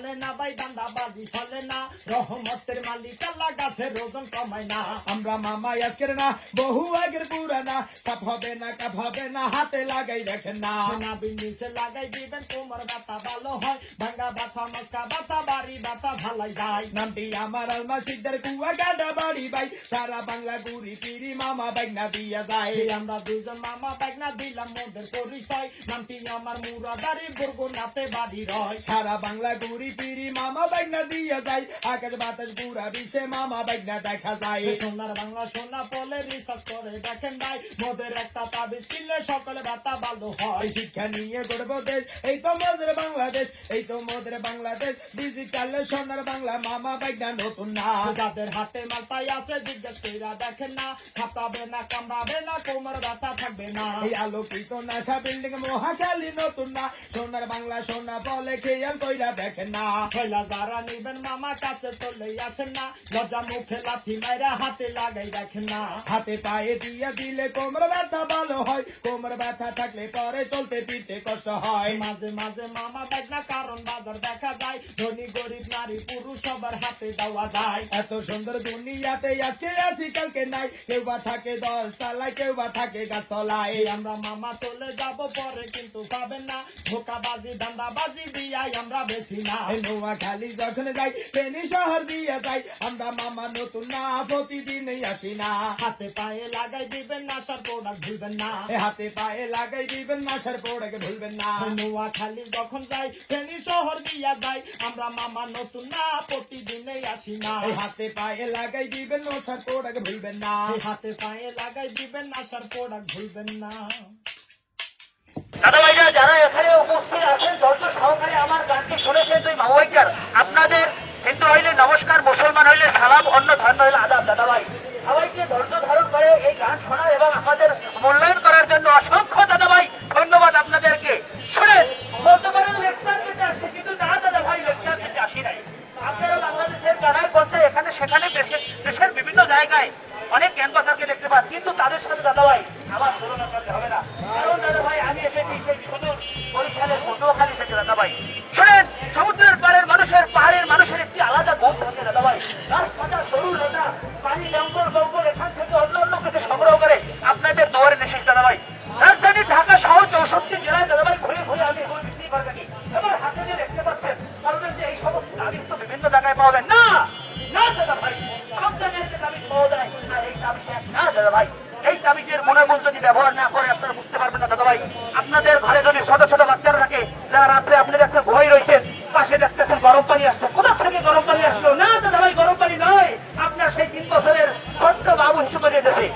চলে না ভাই দান্দাবাজি চলে না রহমতের মালিক আল্লাহ গাছের ওজন কমায় না আমরা মামা আজকের না বহু আগের পুরানা সাপ হবে না কাপ হবে না হাতে লাগাই দেখেন না নাবির নিচে লাগাই দিবেন কোমর ব্যথা ভালো হয় ভাঙ্গা ব্যথা মস্কা ব্যথা বাড়ি ব্যথা ভালাই যায় নামটি আমার আলমা সিদ্ধার কুয়া গাডা বাড়ি ভাই সারা বাংলা গুড়ি পিরি মামা বাইনা দিয়া যায় আমরা দুইজন মামা বাইনা দিলাম মোদের পরিচয় নামটি আমার মুরাদারি বরগুনাতে বাড়ি রয় সারা বাংলা গুড়ি পিরি মামা বাইনা দিয়া যায় আকাশ বাতাস গুড়া বিষে মামা বাইনা দেখা যায় সোনার বাংলা সোনা বলে রিসার্চ করে দেখেন ভাই মোদের একটা তাবিজ কিনলে সকলে ব্যথা ভালো হয় শিক্ষা নিয়ে গড়ব দেশ এই তো মোদের বাংলাদেশ এই তো মোদের বাংলাদেশ ডিজিটাল সোনার বাংলা মামা বাইনা নতুন না যাদের হাতে মালটাই আছে জিজ্ঞেস কইরা দেখেন না খাপাবে না কামড়াবে না কোমর ব্যথা থাকবে না এই আলোকিত নাশা বিল্ডিং মহাখালী নতুন না সোনার বাংলা সোনা বলে খেয়াল কইরা দেখেন না কইলা যারা নিবেন মামা কাছে চলে আসেন না লজ্জা মুখে লাথি মাইরা হাতে লাগাই দেখেন না হাতে পায়ে দিয়ে দিলে কোমর ব্যথা ভালো হয় কোমর ব্যথা থাকলে পরে চলতে ফিরতে কষ্ট হয় মাঝে মাঝে মামা দেখ না কারণ বাজার দেখা যায় ধনী গরিব নারী পুরুষ সবার হাতে দেওয়া যায় এত সুন্দর দুনিয়াতে আজকে আছি কালকে নাই কেউ বা থাকে 10 তলায় কেউ বা থাকে গাছ তলায় আমরা মামা চলে যাব পরে কিন্তু পাবেন না ধোকাবাজি ধান্দাবাজি দিয়াই আমরা বেশি না নোয়াখালী যখন যাই ফেনী শহর দিয়ে যাই আমরা মামা নতুন না প্রতিদিনই আসি না হাতে পায়ে লাগাই দিবেন আশার প্রোডাক্ট ভুলবেন না হাতে পায়ে লাগাই দিবেন নাশার পোড়াকে ভুলবেন না নোয়াখালী যখন যাই ফেনী শহর দিয়া যাই আমরা মামা নতুন না প্রতিদিনই আসি না হাতে পায়ে লাগাই দিবেন নাশার পোড়াকে ভুলবেন না হাতে পায়ে লাগাই দিবেন আশার প্রোডাক্ট ভুলবেন না দাদা ভাইরা যারা এখানে উপস্থিত আছেন ধৈর্য সহকারে আমার গানটি শুনেছেন তুই মাওয়াইকার আপনাদের হিন্দু হইলে নমস্কার মুসলমান হইলে সালাম অন্য ধর্ম হইলে আদাব দাদা ভাই সবাইকে ধৈর্য ধারণ করে এই গান শোনা এবং আমাদের মূল্যায়ন করার জন্য অসংখ্য দাদা ভাই ধন্যবাদ আপনাদেরকে শুনেন বলতে পারেন লেকচার দিতে আসছে কিন্তু না দাদা ভাই লেকচার দিতে আসি নাই আপনারা বাংলাদেশের গানের পথে এখানে সেখানে দেশের বিভিন্ন জায়গায় অনেক ক্যানভাসারকে দেখতে পান কিন্তু তাদের সাথে দাদা ভাই আমার তুলনা করতে হবে না কারণ দাদা ভাই আমি এসেছি সেই সুদূর বরিশালের পটুয়াখালী থেকে দাদা ভাই শোনেন সমুদ্রের পাহাড়ের মানুষের একটি আলাদা গুণ থাকে দাদা ভাই রাস্তা সরু রাজা পানি জঙ্গল এখান থেকে অন্য কিছু সংগ্রহ করে আপনাদের দুয়ারে এসেছি দাদা ভাই রাজধানী ঢাকা সহ 64 জেলায় দাদা ভাই ঘুরে ঘুরে আমি এখন বিক্রি করবেনি এবার হাতে যে দেখতে পাচ্ছেন কারণ যে এই সমস্ত তাবিজ তো বিভিন্ন জায়গায় পাওয়া যায় না না দাদা ভাই সব জায়গায় তাবিজ পাওয়া যায় আর এই তাবিজ না দাদা ভাই এই তাবিজের গুণাগুণ যদি ব্যবহার না করে আপনারা বুঝতে পারবেন না দাদা ভাই আপনাদের ঘরে যদি ছোট ছোট বাচ্চারা থাকে যারা রাত্রে আপনারা একটা ঘুমাই রয়েছেন পাশে দেখতেছেন গরম পানি আসছে কোথা থেকে গরম পানি আসলো না দাদা ভাই গরম পানি নয় আপনার সেই 3 বছরের ছোট্ট বাবু হিসেবে যেতেছে